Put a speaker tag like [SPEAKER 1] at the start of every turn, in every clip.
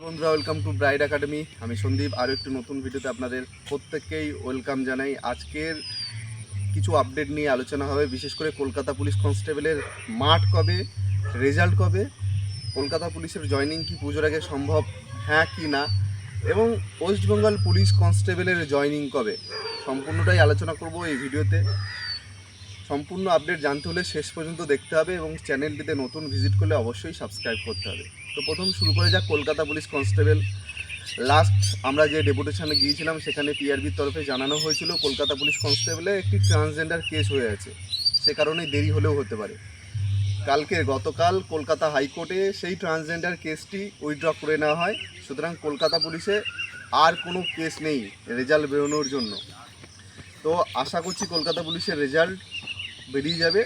[SPEAKER 1] বন্ধুরা, welcome to bride academy. আমি সন্দীপ। আরও একটি নতুন ভিডিওতে আপনাদের প্রত্যেককেই ওয়েলকাম জানাই। আজকের কিছু আপডেট নিয়ে আলোচনা হবে, বিশেষ করে কলকাতা পুলিশ কনস্টেবলের মাঠ কবে, রেজাল্ট কবে, কলকাতা পুলিশের জয়নিং কি পুজোর আগে সম্ভব, হ্যাঁ কি না, এবং ওয়েস্ট বেঙ্গল পুলিশ কনস্টেবলের জয়নিং কবে, সম্পূর্ণটাই আলোচনা করব এই ভিডিওতে। সম্পূর্ণ আপডেট জানতে হলে শেষ পর্যন্ত দেখতে হবে এবং চ্যানেলটিতে নতুন ভিজিট করলে অবশ্যই সাবস্ক্রাইব করতে হবে। তো প্রথম শুরু করে যাক কলকাতা পুলিশ কনস্টেবল। লাস্ট আমরা যে ডেপুটেশনে গিয়েছিলাম সেখানে পিআরবির তরফে জানানো হয়েছিল কলকাতা পুলিশ কনস্টেবলে একটি ট্রান্সজেন্ডার কেস হয়ে আছে, সে কারণে দেরি হলেও হতে পারে। গতকাল কলকাতা হাইকোর্টে সেই ট্রান্সজেন্ডার কেসটি উইথড্র করে নেওয়া হয়। সুতরাং কলকাতা পুলিশে আর কোনো কেস নেই রেজাল্ট বেরোনোর জন্য। তো আশা করছি কলকাতা পুলিশের রেজাল্ট বেরিয়ে যাবে।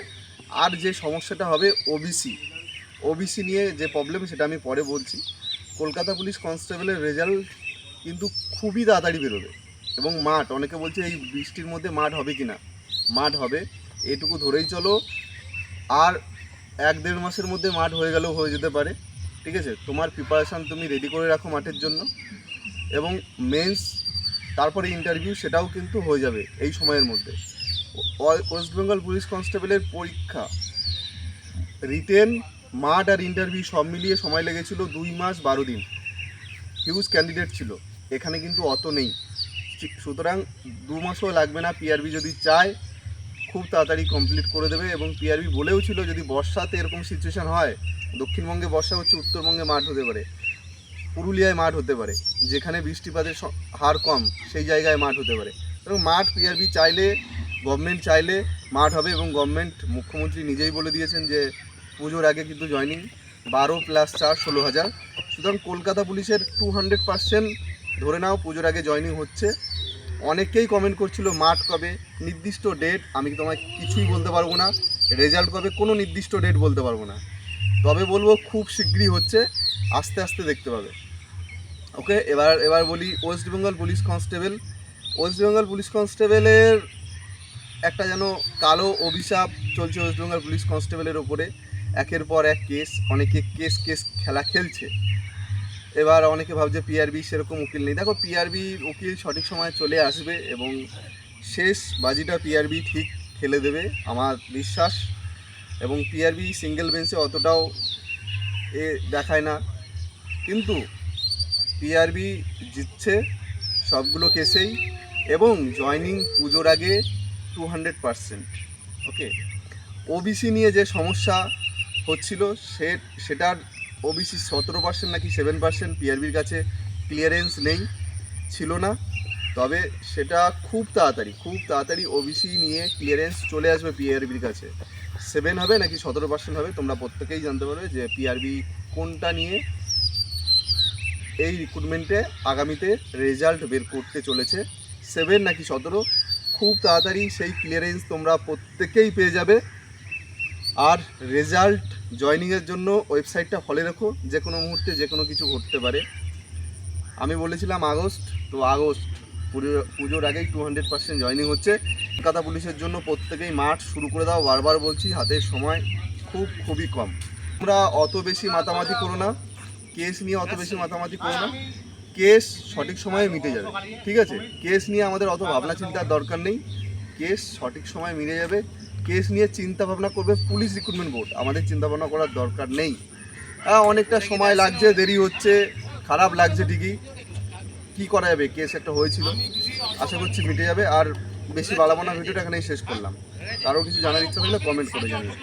[SPEAKER 1] আর যে সমস্যাটা হবে ওবিসি নিয়ে যে প্রবলেম, সেটা আমি পরে বলছি। কলকাতা পুলিশ কনস্টেবলের রেজাল্ট কিন্তু খুবই তাড়াতাড়ি বেরোবে এবং মাঠ, অনেকে বলছে এই বৃষ্টির মধ্যে মাঠ হবে কি না, মাঠ হবে, এটুকু ধরেই চলো। আর 1-1.5 মাসের মধ্যে মাঠ হয়ে গেলেও হয়ে যেতে পারে। ঠিক আছে, তোমার প্রিপারেশান তুমি রেডি করে রাখো মাঠের জন্য, এবং মেন্স তারপরে ইন্টারভিউ, সেটাও কিন্তু হয়ে যাবে এই সময়ের মধ্যে। ওয়েস্ট বেঙ্গল পুলিশ কনস্টেবলের পরীক্ষা, রিটেন, মাঠ আর ইন্টারভিউ সব মিলিয়ে সময় লেগেছিল 2 মাস 12 দিন। হিউজ ক্যান্ডিডেট ছিল, এখানে কিন্তু অত নেই। সুতরাং 2 মাসও লাগবে না। পিআরবি যদি চায় খুব তাড়াতাড়ি কমপ্লিট করে দেবে। এবং পিআরবি বলেও ছিল যদি বর্ষাতে এরকম সিচুয়েশান হয়, দক্ষিণবঙ্গে বর্ষা হচ্ছে, উত্তরবঙ্গে মাঠ হতে পারে, পুরুলিয়ায় মাঠ হতে পারে, যেখানে বৃষ্টিপাতের হার কম সেই জায়গায় মাঠ হতে পারে। এবং মাঠ পিআরবি চাইলে, গভর্নমেন্ট চাইলে মাঠ হবে। এবং গভর্নমেন্ট, মুখ্যমন্ত্রী নিজেই বলে দিয়েছেন যে পুজোর আগে কিন্তু জয়নিং 12 + 4 16,000। সুতরাং কলকাতা পুলিশের 200% ধরে নাও পুজোর আগে জয়নিং হচ্ছে। অনেকেই কমেন্ট করছিল মাঠ কবে, নির্দিষ্ট ডেট আমি তোমায় কিছুই বলতে পারবো না। রেজাল্ট কবে, কোনো নির্দিষ্ট ডেট বলতে পারবো না, তবে বলবো খুব শীঘ্রই হচ্ছে, আস্তে আস্তে দেখতে পাবে। ওকে, এবার বলি West Bengal police constable. West Bengal police কনস্টেবলের একটা যেন কালো অভিশাপ চলছে ওয়েস্ট বেঙ্গল পুলিশ কনস্টেবলের ওপরে। একের পর এক কেস, অনেকে কেস খেলা খেলছে। এবার অনেকে ভাবছে পিআরবি সেরকম উকিল নেই। দেখো, পিআরবি উকিল সঠিক সময়ে চলে আসবে এবং শেষ বাজিটা পিআরবি ঠিক খেলে দেবে আমার বিশ্বাস। এবং পিআরবি সিঙ্গেল বেঞ্চে অতটাও দেখায় না, কিন্তু পিআরবি জিতছে সবগুলো কেসেই এবং জয়নিং পুজোর আগে 200%। ওকে, ওবিসি নিয়ে যে সমস্যা হচ্ছিল সেটার ওবিসি 17% নাকি 7% পিআরবির কাছে ক্লিয়ারেন্স ছিল না। তবে সেটা খুব তাড়াতাড়ি ওবিসি নিয়ে ক্লিয়ারেন্স চলে আসবে পিআরবির কাছে। 7 হবে নাকি 17% হবে, তোমরা প্রত্যেকেই জানতে পারবে যে পিআরবি কোনটা নিয়ে এই রিক্রুটমেন্টে আগামীতে রেজাল্ট বের করতে চলেছে। 7 নাকি 17, খুব তাড়াতাড়ি সেই ক্লিয়ারেন্স তোমরা প্রত্যেকেই পেয়ে যাবে। আর রেজাল্ট জয়নিংয়ের জন্য ওয়েবসাইটটা ফলো রেখো, যে কোনো মুহূর্তে যে কোনো কিছু ঘটতে পারে। আমি বলেছিলাম আগস্ট, তো আগস্ট পুজোর আগেই 200% জয়নিং হচ্ছে। কলকাতা পুলিশের জন্য প্রত্যেকেই মাঠ শুরু করে দাও, বারবার বলছি, হাতের সময় খুবই কম। তোমরা অত বেশি মাতামাতি করো না, কেস নিয়ে অত বেশি মাতামাতি করো না, কেস সঠিক সময়ে মিটে যাবে। ঠিক আছে, কেস নিয়ে আমাদের অত ভাবনা চিন্তার দরকার নেই, কেস সঠিক সময় মিটে যাবে। কেস নিয়ে চিন্তা ভাবনা করবে পুলিশ রিক্রুটমেন্ট বোর্ড, আমাদের চিন্তা ভাবনা করার দরকার নেই। অনেকটা সময় লাগছে, দেরি হচ্ছে, খারাপ লাগছে ঠিকই, কী করা যাবে, কেস একটা হয়েছিল, আশা করছি মিটে যাবে। আর বেশি বাড়াবো না, ভিডিওটা এখানেই শেষ করলাম। আরও কিছু জানার ইচ্ছা থাকলে কমেন্ট করে জানিয়ে।